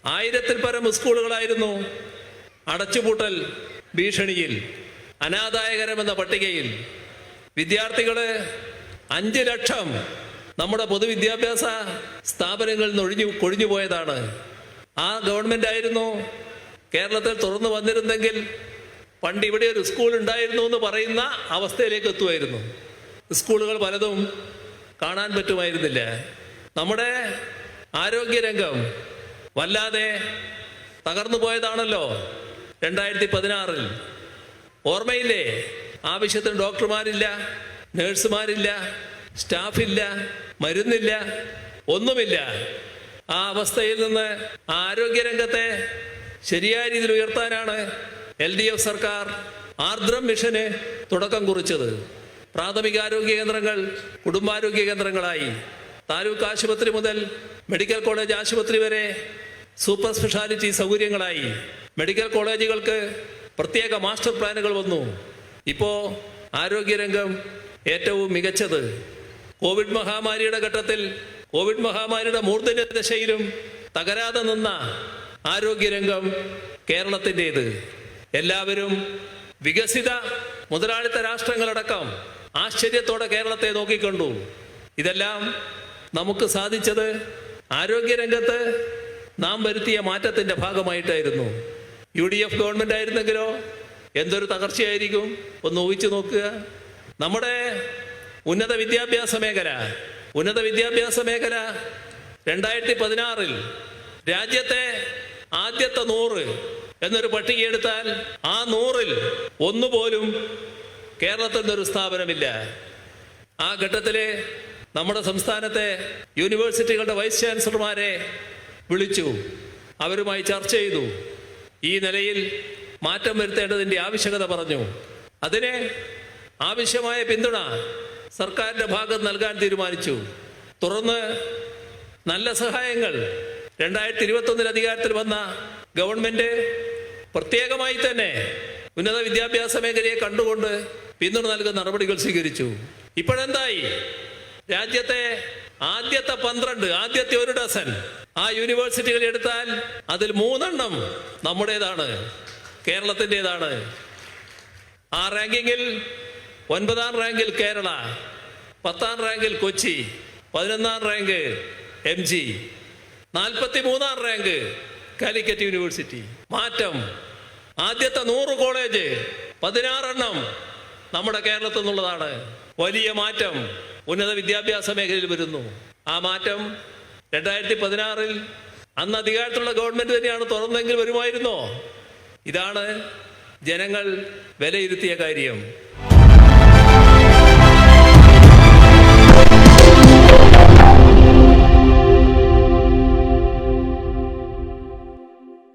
1000-ൽ പരം സ്കൂളുകളായിരുന്നു അടച്ചുപൂട്ടൽ ഭീഷണിയിൽ, അനാദായകരമെന്ന പട്ടികയിൽ. വിദ്യാർത്ഥികള് 5 ലക്ഷം നമ്മുടെ പൊതുവിദ്യാഭ്യാസ സ്ഥാപനങ്ങളിൽ നിന്ന് കൊഴിഞ്ഞു പോയതാണ്. ആ ഗവൺമെന്റ് ആയിരുന്നു കേരളത്തിൽ തുറന്നു വന്നിരുന്നെങ്കിൽ പണ്ട് ഇവിടെ ഒരു സ്കൂൾ ഉണ്ടായിരുന്നു എന്ന് പറയുന്ന അവസ്ഥയിലേക്ക് എത്തുമായിരുന്നു. സ്കൂളുകൾ പലതും കാണാൻ പറ്റുമായിരുന്നില്ല. നമ്മുടെ ആരോഗ്യരംഗം വല്ലാതെ തകർന്നു പോയതാണല്ലോ 2016-ൽ. ഓർമ്മയില്ലേ? ആവശ്യത്തിന് ഡോക്ടർമാരില്ല, നഴ്സുമാരില്ല, സ്റ്റാഫില്ല, മരുന്നില്ല, ഒന്നുമില്ല. ആ അവസ്ഥയിൽ നിന്ന് ആരോഗ്യരംഗത്തെ ശരിയായ രീതിയിൽ ഉയർത്താനാണ് LDF സർക്കാർ ആർദ്രം മിഷന് തുടക്കം കുറിച്ചത്. പ്രാഥമികാരോഗ്യ കേന്ദ്രങ്ങൾ കുടുംബാരോഗ്യ കേന്ദ്രങ്ങളായി, താലൂക്ക് ആശുപത്രി മുതൽ മെഡിക്കൽ കോളേജ് ആശുപത്രി വരെ സൂപ്പർ സ്പെഷ്യാലിറ്റി സൗകര്യങ്ങളായി. മെഡിക്കൽ കോളേജുകൾക്ക് പ്രത്യേക മാസ്റ്റർ പ്ലാനുകൾ വന്നു. ഇപ്പോൾ ആരോഗ്യരംഗം ഏറ്റവും മികച്ചത്. കോവിഡ് മഹാമാരിയുടെ ഘട്ടത്തിൽ, കോവിഡ് മഹാമാരിയുടെ മൂർധന്യ ദശയിലും തകരാതെ നിന്ന ആരോഗ്യരംഗം കേരളത്തിൻ്റേത്. എല്ലാവരും വികസിത മുതലാളിത്ത രാഷ്ട്രങ്ങളടക്കം ആശ്ചര്യത്തോടെ കേരളത്തെ നോക്കിക്കണ്ടു. ഇതെല്ലാം നമുക്ക് സാധിച്ചത് ആരോഗ്യരംഗത്ത് നാം വരുത്തിയ മാറ്റത്തിന്റെ ഭാഗമായിട്ടായിരുന്നു. UDF ഗവൺമെന്റ് ആയിരുന്നെങ്കിലോ എന്തൊരു തകർച്ചയായിരിക്കും, ഒന്ന് ഊഹിച്ചു നോക്കുക. നമ്മുടെ ഉന്നത വിദ്യാഭ്യാസ മേഖല 2016-ൽ രാജ്യത്തെ ആദ്യത്തെ 100 എന്നൊരു പട്ടിക എടുത്താൽ ആ 100-ൽ ഒന്നുപോലും കേരളത്തിൽ നിന്നൊരു സ്ഥാപനമില്ല. ആ ഘട്ടത്തില് നമ്മുടെ സംസ്ഥാനത്തെ യൂണിവേഴ്സിറ്റികളുടെ വൈസ് ചാൻസലർമാരെ വിളിച്ചു, അവരുമായി ചർച്ച ചെയ്തു. ഈ നിലയിൽ മാറ്റം വരുത്തേണ്ടതിൻ്റെ ആവശ്യകത പറഞ്ഞു. അതിന് ആവശ്യമായ പിന്തുണ സർക്കാരിന്റെ ഭാഗത്ത് നൽകാൻ തീരുമാനിച്ചു. തുടർന്ന് നല്ല സഹായങ്ങൾ 2021-ൽ അധികാരത്തിൽ വന്ന ഗവൺമെന്റ് പ്രത്യേകമായി തന്നെ ഉന്നത വിദ്യാഭ്യാസ മേഖലയെ കണ്ടുകൊണ്ട് പിന്തുണ നൽകുന്ന നടപടികൾ സ്വീകരിച്ചു. ഇപ്പോഴെന്തായി? രാജ്യത്തെ ആദ്യത്തെ 12, ആദ്യത്തെ 1 ഡസൻ ആ യൂണിവേഴ്സിറ്റികൾ എടുത്താൽ അതിൽ 3 എണ്ണം നമ്മുടേതാണ്, കേരളത്തിൻ്റെതാണ്. ആ റാങ്കിങ്ങിൽ 9-ാം റാങ്കിൽ കേരള, 10-ാം റാങ്കിൽ കൊച്ചി, 11-ാം റാങ്ക് MG, 43-ാം റാങ്ക് കാലിക്കറ്റ് യൂണിവേഴ്സിറ്റി. മാറ്റം. ആദ്യത്തെ 100 കോളേജ് 16 എണ്ണം നമ്മുടെ കേരളത്തിൽ നിന്നുള്ളതാണ്. വലിയ മാറ്റം ഉന്നത വിദ്യാഭ്യാസ മേഖലയിൽ വരുന്നു. ആ മാറ്റം 2016-ൽ അന്ന് അധികാരത്തിലുള്ള ഗവൺമെന്റ് തന്നെയാണ് തുറന്നെങ്കിൽ വരുമായിരുന്നോ? ഇതാണ് ജനങ്ങൾ വിലയിരുത്തിയ കാര്യം.